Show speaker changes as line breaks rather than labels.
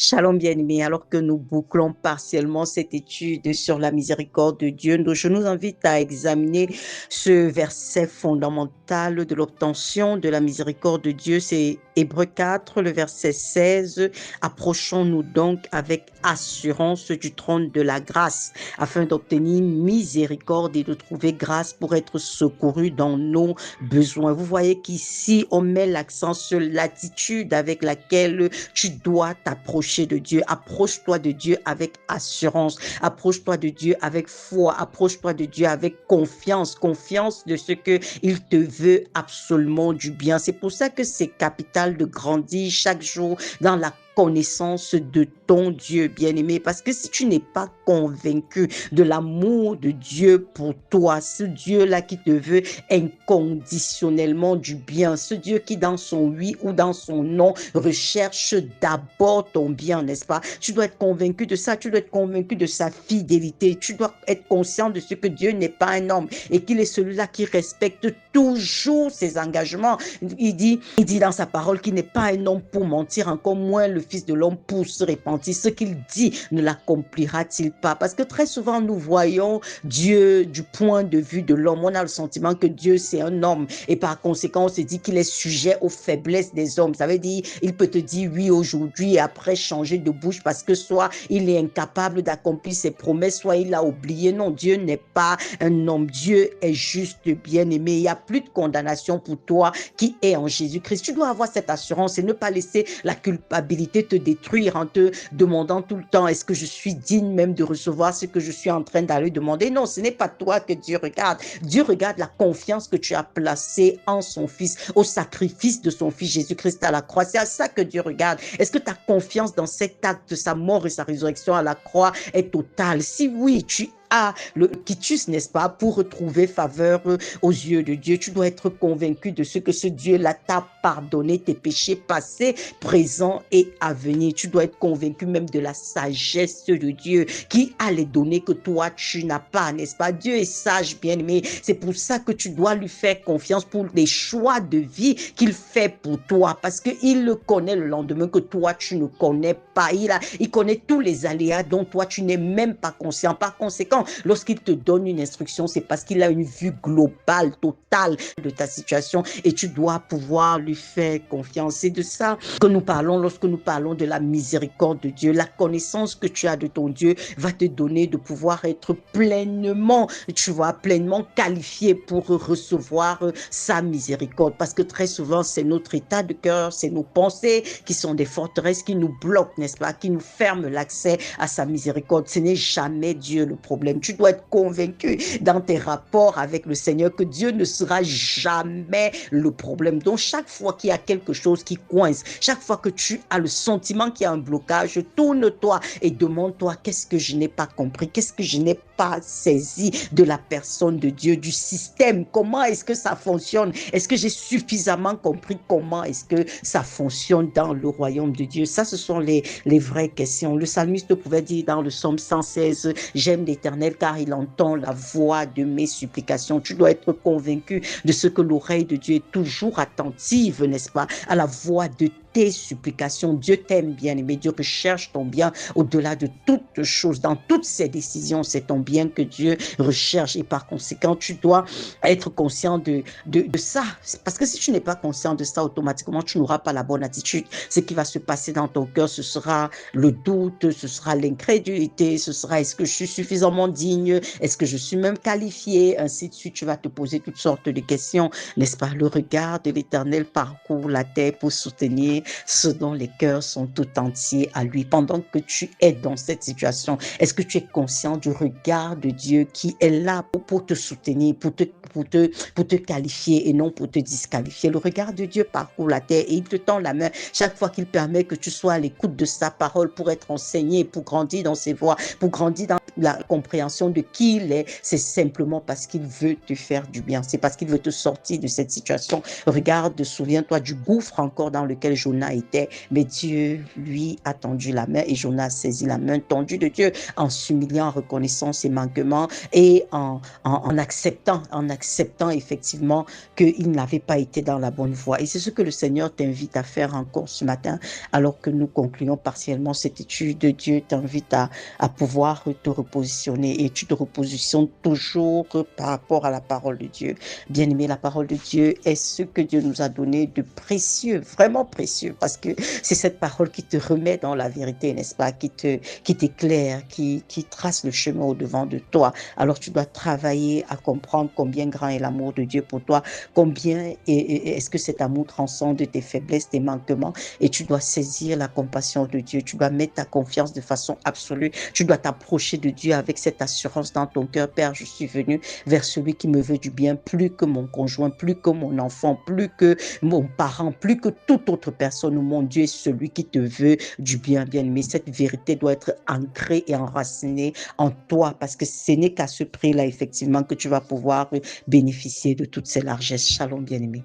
Shalom bien-aimés, alors que nous bouclons partiellement cette étude sur la miséricorde de Dieu, je nous invite à examiner ce verset fondamental de l'obtention de la miséricorde de Dieu. C'est Hébreux 4, le verset 16. Approchons-nous donc avec assurance du trône de la grâce, afin d'obtenir miséricorde et de trouver grâce pour être secourus dans nos besoins. Vous voyez qu'ici, on met l'accent sur l'attitude avec laquelle tu dois t'approcher de Dieu. Approche-toi de Dieu avec assurance. Approche-toi de Dieu avec foi. Approche-toi de Dieu avec confiance. Confiance de ce qu'il te veut absolument du bien. C'est pour ça que c'est capital de grandir chaque jour dans la connaissance de ton Dieu bien-aimé, parce que si tu n'es pas convaincu de l'amour de Dieu pour toi, ce Dieu-là qui te veut inconditionnellement du bien, ce Dieu qui dans son oui ou dans son non recherche d'abord ton bien, n'est-ce pas? Tu dois être convaincu de ça, tu dois être convaincu de sa fidélité, tu dois être conscient de ce que Dieu n'est pas un homme et qu'il est celui-là qui respecte toujours ses engagements. Il dit dans sa parole qu'il n'est pas un homme pour mentir, encore moins le Fils de l'homme pour se repentir. Ce qu'il dit ne l'accomplira-t-il pas? Parce que très souvent, nous voyons Dieu du point de vue de l'homme. On a le sentiment que Dieu, c'est un homme. Et par conséquent, on se dit qu'il est sujet aux faiblesses des hommes. Ça veut dire, il peut te dire oui aujourd'hui et après changer de bouche parce que soit il est incapable d'accomplir ses promesses, soit il a oublié. Non, Dieu n'est pas un homme. Dieu est juste bien-aimé. Il n'y a plus de condamnation pour toi qui est en Jésus-Christ. Tu dois avoir cette assurance et ne pas laisser la culpabilité te détruire en te demandant tout le temps est-ce que je suis digne même de recevoir ce que je suis en train d'aller demander. Non, ce n'est pas toi que Dieu regarde. Dieu regarde la confiance que tu as placée en son Fils, au sacrifice de son Fils Jésus-Christ à la croix. C'est à ça que Dieu regarde. Est-ce que ta confiance dans cet acte de sa mort et sa résurrection à la croix est totale? Si oui, tu as le quitus, n'est-ce pas, pour retrouver faveur aux yeux de Dieu. Tu dois être convaincu de ce que ce Dieu-là t'a pardonné, tes péchés passés, présents et à venir. Tu dois être convaincu même de la sagesse de Dieu qui a les données que toi, tu n'as pas, n'est-ce pas? Dieu est sage, bien-aimé. C'est pour ça que tu dois lui faire confiance pour les choix de vie qu'il fait pour toi, parce qu'il le connaît le lendemain que toi, tu ne connais pas. Il connaît tous les aléas dont toi, tu n'es même pas conscient. Par conséquent, lorsqu'il te donne une instruction, c'est parce qu'il a une vue globale, totale de ta situation et tu dois pouvoir lui faire confiance. C'est de ça que nous parlons lorsque nous parlons de la miséricorde de Dieu. La connaissance que tu as de ton Dieu va te donner de pouvoir être pleinement, tu vois, pleinement qualifié pour recevoir sa miséricorde. Parce que très souvent, c'est notre état de cœur, c'est nos pensées qui sont des forteresses qui nous bloquent, n'est-ce pas, qui nous ferment l'accès à sa miséricorde. Ce n'est jamais Dieu le problème. Tu dois être convaincu dans tes rapports avec le Seigneur que Dieu ne sera jamais le problème. Donc, chaque fois qu'il y a quelque chose qui coince, chaque fois que tu as le sentiment qu'il y a un blocage, tourne-toi et demande-toi qu'est-ce que je n'ai pas compris, qu'est-ce que je n'ai pas saisi de la personne de Dieu, du système. Comment est-ce que ça fonctionne? Est-ce que j'ai suffisamment compris comment est-ce que ça fonctionne dans le royaume de Dieu? Ça, ce sont les vraies questions. Le psalmiste pouvait dire dans le psaume 116, j'aime l'Éternel car il entend la voix de mes supplications. Tu dois être convaincu de ce que l'oreille de Dieu est toujours attentive, n'est-ce pas, à la voix de tes supplications. Dieu t'aime, bien-aimé. Dieu recherche ton bien au-delà de toutes choses. Dans toutes ses décisions, c'est ton bien que Dieu recherche. Et par conséquent, tu dois être conscient de ça. Parce que si tu n'es pas conscient de ça, automatiquement, tu n'auras pas la bonne attitude. Ce qui va se passer dans ton cœur, ce sera le doute, ce sera l'incrédulité, ce sera est-ce que je suis suffisamment digne? Est-ce que je suis même qualifié? Ainsi de suite, tu vas te poser toutes sortes de questions, n'est-ce pas? Le regard de l'Éternel parcourt la terre pour soutenir ceux dont les cœurs sont tout entiers à lui. Pendant que tu es dans cette situation, est-ce que tu es conscient du regard de Dieu qui est là pour te soutenir, pour te qualifier et non pour te disqualifier? Le regard de Dieu parcourt la terre et il te tend la main chaque fois qu'il permet que tu sois à l'écoute de sa parole pour être enseigné, pour grandir dans ses voies, pour grandir dans la compréhension compréhension de qui il est, c'est simplement parce qu'il veut te faire du bien. C'est parce qu'il veut te sortir de cette situation. Regarde, souviens-toi du gouffre encore dans lequel Jonas était, mais Dieu, lui, a tendu la main et Jonas a saisi la main tendue de Dieu en s'humiliant, en reconnaissant ses manquements et en acceptant effectivement qu'il n'avait pas été dans la bonne voie. Et c'est ce que le Seigneur t'invite à faire encore ce matin, alors que nous concluons partiellement cette étude. Dieu t'invite à pouvoir te repositionner et tu te repositionnes toujours par rapport à la parole de Dieu. Bien-aimé, la parole de Dieu est ce que Dieu nous a donné de précieux, vraiment précieux, parce que c'est cette parole qui te remet dans la vérité, n'est-ce pas, qui t'éclaire, qui trace le chemin au-devant de toi. Alors tu dois travailler à comprendre combien grand est l'amour de Dieu pour toi, combien est-ce que cet amour transcende tes faiblesses, tes manquements, et tu dois saisir la compassion de Dieu. Tu dois mettre ta confiance de façon absolue. Tu dois t'approcher de Dieu avec cette assurance dans ton cœur. Père, je suis venu vers celui qui me veut du bien, plus que mon conjoint, plus que mon enfant, plus que mon parent, plus que toute autre personne. Mon Dieu est celui qui te veut du bien, bien-aimé. Cette vérité doit être ancrée et enracinée en toi, parce que ce n'est qu'à ce prix-là, effectivement, que tu vas pouvoir bénéficier de toutes ces largesses. Shalom, bien-aimé.